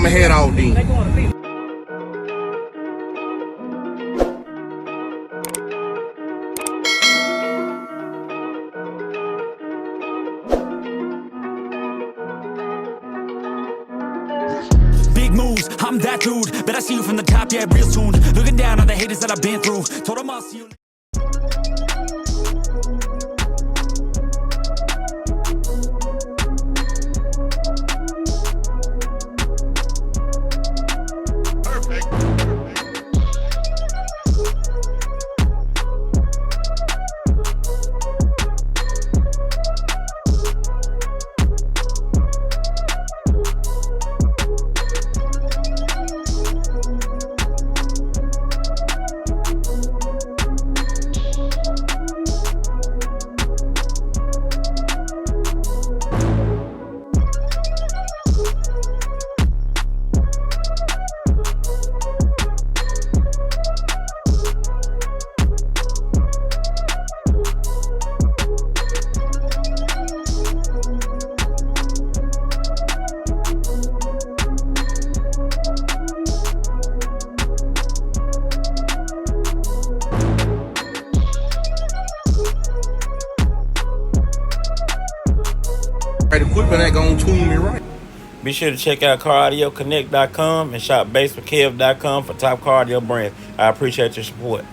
I'ma head out then. Big moves, I'm that dude. Bet I see you from the top, yeah, real soon. Looking down on the haters that I've been through. Told them I'll see you. Right equipment ain't gonna tune me right. Be sure to check out CarAudioConnect.com and shop BASSWITHKEV.com for top car audio brands. I appreciate your support.